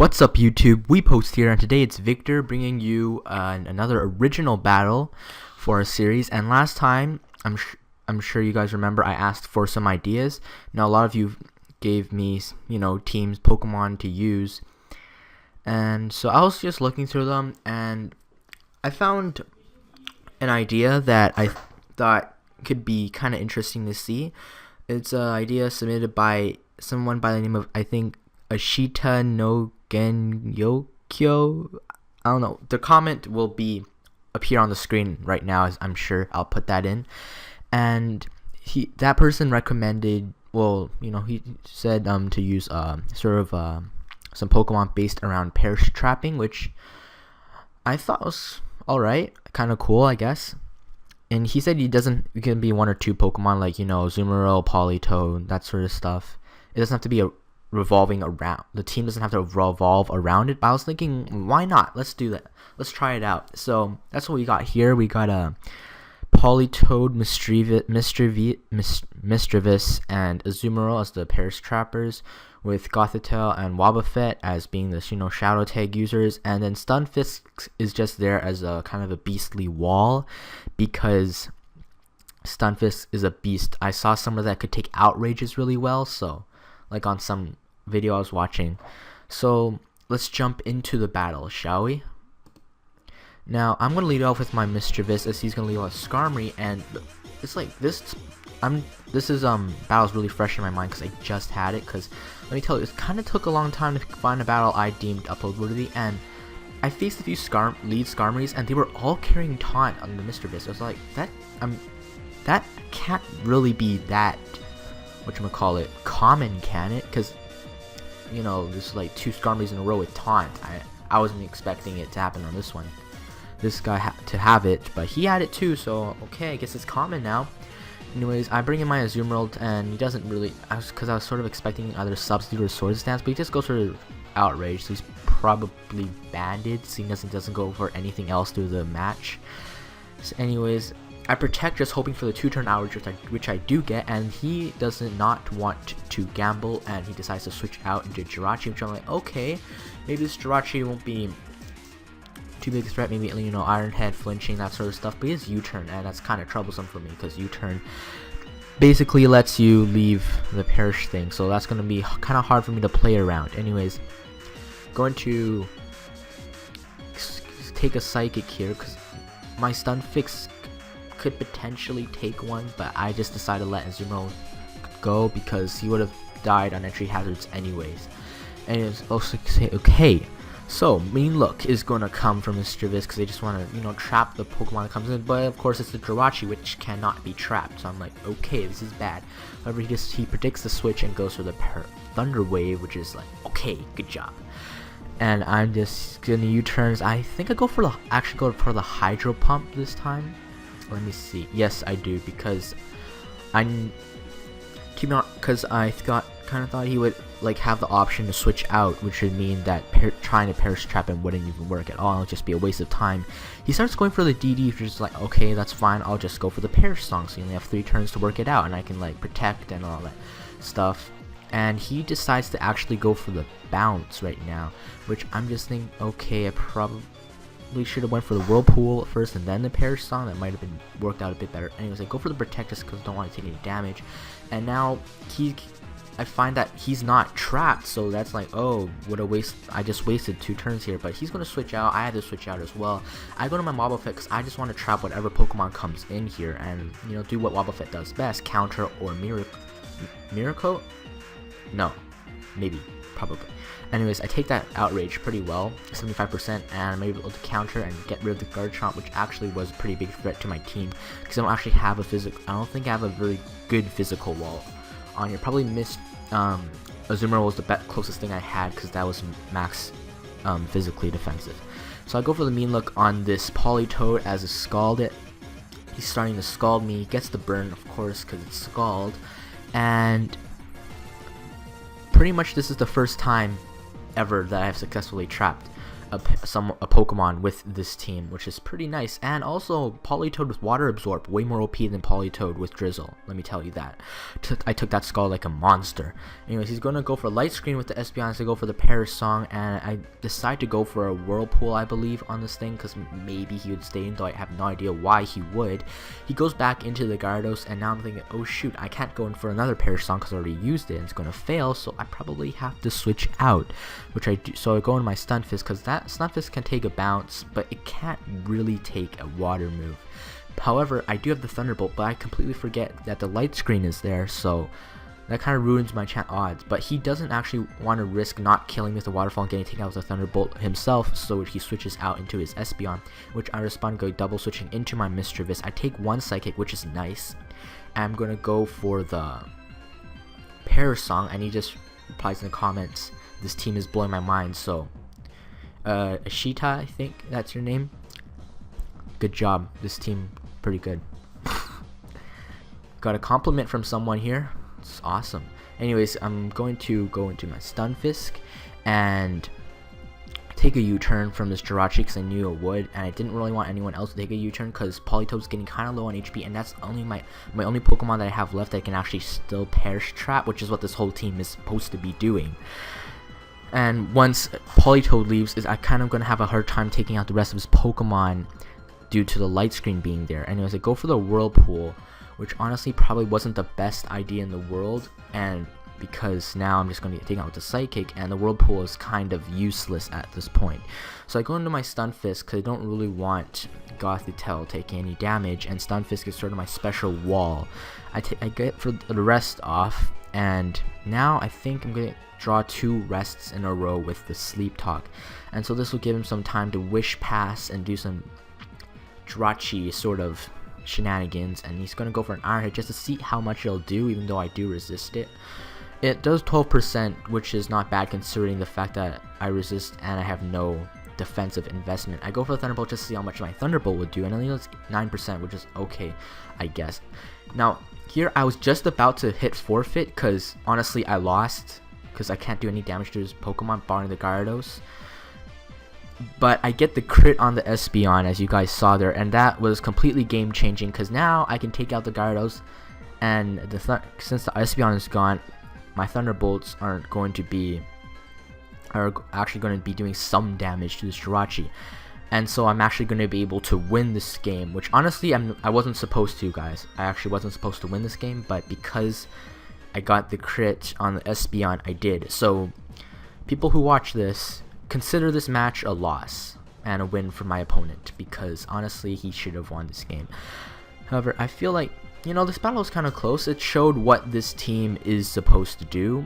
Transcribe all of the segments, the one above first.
What's up YouTube, We Post here, and today it's Victor bringing you another original battle for a series. And last time, I'm sure you guys remember, I asked for some ideas. Now a lot of you gave me, teams, Pokemon to use. And so I was just looking through them, and I found an idea that I thought could be kind of interesting to see. It's an idea submitted by someone by the name of, I think, Ashita no Genyokyo. I don't know. The comment will appear on the screen right now, as I'm sure I'll put that in. And that person recommended, he said to use some Pokemon based around perish trapping, which I thought was alright, kind of cool, I guess. And he said it can be one or two Pokemon like, Azumarill, Politoed, that sort of stuff. It doesn't have to be revolving around. The team doesn't have to revolve around it. But I was thinking, why not? Let's do that. Let's try it out. So that's what we got here. We got a Politoed, Mischievous, and Azumarill as the Perish Trappers, with Gothitelle and Wobbuffet as being the Shadow Tag users, and then Stunfisk is just there as a kind of a beastly wall, because Stunfisk is a beast. I saw somewhere that could take Outrages really well, so like on some video I was watching. So let's jump into the battle, shall we? Now I'm gonna lead off with my Mischievous, as he's gonna lead off with Skarmory, and it's like this. Battle's really fresh in my mind because I just had it. Because let me tell you, it kind of took a long time to find a battle I deemed upload worthy, and I faced a few lead Skarmories, and they were all carrying taunt on the Mischievous. I was like, that can't really be that, common, can it? Because there's like two Skarmories in a row with taunt. I wasn't expecting it to happen on this one. This guy had to have it, but he had it too, so okay, I guess it's common now. Anyways, I bring in my Azumarill, and he doesn't really, because I was sort of expecting either Substitute or Swords Dance, but he just goes for Outrage, so he's probably banded, seeing as he doesn't go for anything else through the match. So anyways, I Protect, just hoping for the 2-turn Outrage, which I do get, and he does not want to gamble, and he decides to switch out into Jirachi, which I'm like, okay, maybe this Jirachi won't be too big a threat, maybe Iron Head, flinching, that sort of stuff, but he has U-turn, and that's kind of troublesome for me, because U-turn basically lets you leave the perish thing, so that's going to be kind of hard for me to play around. Anyways, going to take a Psychic here, because my Stunfisk could potentially take one, but I just decided to let Azumarill go, because he would have died on entry hazards anyways. And it's also say, okay, so Mean Look is going to come from Mischievous, because they just want to, trap the Pokemon that comes in, but of course it's the Jirachi, which cannot be trapped, so I'm like, okay, this is bad. However, he predicts the switch and goes for the Thunder Wave, which is like, okay, good job. And I'm just gonna U-turns. I think I go for the Hydro Pump this time. Let me see. Yes, I do, because I kind of thought he would have the option to switch out, which would mean that trying to Perish Trap him wouldn't even work at all. It would just be a waste of time. He starts going for the DD, which is like, okay, that's fine. I'll just go for the Perish Song, so you only have 3 turns to work it out, and I can Protect and all that stuff. And he decides to actually go for the Bounce right now, which I'm just thinking, okay, I probably should have went for the Whirlpool first and then the Perish Song. That might have been worked out a bit better. Anyways, I go for the Protect just because I don't want to take any damage. And now I find that he's not trapped, so that's like, oh, what a waste. I just wasted 2 turns here, but he's going to switch out. I had to switch out as well. I go to my Wobbuffet because I just want to trap whatever Pokemon comes in here and, do what Wobbuffet does best, counter or Miracle? No, maybe, probably. Anyways, I take that Outrage pretty well, 75%, and I'm able to counter and get rid of the Garchomp, which actually was a pretty big threat to my team, because I don't actually have I don't think I have a very good physical wall on here. Probably missed, Azumarill was the closest thing I had, because that was max physically defensive. So I go for the Mean Look on this Politoed as a Scald. He's starting to Scald me, gets the burn, of course, because it's Scald, and pretty much this is the first time ever that I have successfully trapped a Pokemon with this team, which is pretty nice. And also Politoed with Water Absorb, way more OP than Politoed with Drizzle, let me tell you that. I took that skull like a monster. Anyways, he's gonna go for Light Screen with the Espeon to go for the Perish Song, and I decide to go for a Whirlpool, I believe, on this thing, because maybe he would stay in, though I have no idea why he would. He goes back into the Gyarados, and now I'm thinking, oh shoot, I can't go in for another Perish Song because I already used it and it's gonna fail, so I probably have to switch out, which I do. So I go into my Stunfisk, because that Stunfisk can take a bounce, but it can't really take a water move. However, I do have the Thunderbolt, but I completely forget that the Light Screen is there, so that kind of ruins my odds. But he doesn't actually want to risk not killing me with the Waterfall and getting taken out with the Thunderbolt himself, so he switches out into his Espeon, which I respond, go double switching into my Mischievous. I take one Psychic, which is nice. I'm gonna go for the Perish Song, and he just replies in the comments, "This team is blowing my mind." So Ashita, I think that's your name. Good job. This team pretty good. Got a compliment from someone here. It's awesome. Anyways, I'm going to go into my Stunfisk and take a U-turn from this Jirachi because I knew it would, and I didn't really want anyone else to take a U-turn because Politoed's getting kind of low on HP, and that's only my only Pokemon that I have left that can actually still Perish Trap, which is what this whole team is supposed to be doing. And once Politoed leaves, I kind of going to have a hard time taking out the rest of his Pokemon due to the Light Screen being there. Anyways, I go for the Whirlpool, which honestly probably wasn't the best idea in the world, and because now I'm just going to get taken out with the Psychic, and the Whirlpool is kind of useless at this point. So I go into my Stunfisk because I don't really want Gothitelle taking any damage, and Stunfisk is sort of my special wall. I get for the rest off, and now I think I'm going to draw 2 rests in a row with the Sleep Talk, and so this will give him some time to Wish Pass and do some Jirachi sort of shenanigans, and he's going to go for an Iron Hit just to see how much it'll do, even though I do resist it. It does 12%, which is not bad considering the fact that I resist and I have no defensive investment. I go for the Thunderbolt just to see how much my Thunderbolt would do, and I think it's 9%, which is okay, I guess. Now, here I was just about to hit forfeit because honestly I lost because I can't do any damage to his Pokemon barring the Gyarados. But I get the crit on the Espeon, as you guys saw there, and that was completely game changing because now I can take out the Gyarados, and since the Espeon is gone, my Thunderbolts are actually going to be doing some damage to this Jirachi, and so I'm actually going to be able to win this game, which honestly I wasn't supposed to, guys. I actually wasn't supposed to win this game, but because I got the crit on the Espeon, I did. So people who watch this, consider this match a loss and a win for my opponent, because honestly he should have won this game. However, I feel like, you know, this battle was kind of close. It showed what this team is supposed to do,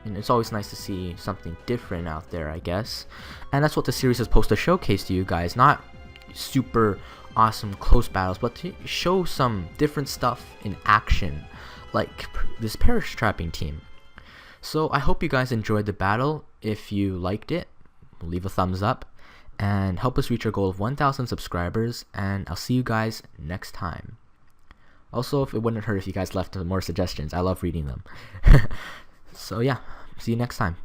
and it's always nice to see something different out there, I guess. And that's what the series is supposed to showcase to you guys, not super awesome close battles, but to show some different stuff in action, like this Perish Trapping team. So I hope you guys enjoyed the battle. If you liked it, leave a thumbs up and help us reach our goal of 1,000 subscribers, and I'll see you guys next time. Also, if it wouldn't hurt if you guys left more suggestions, I love reading them. So yeah, see you next time.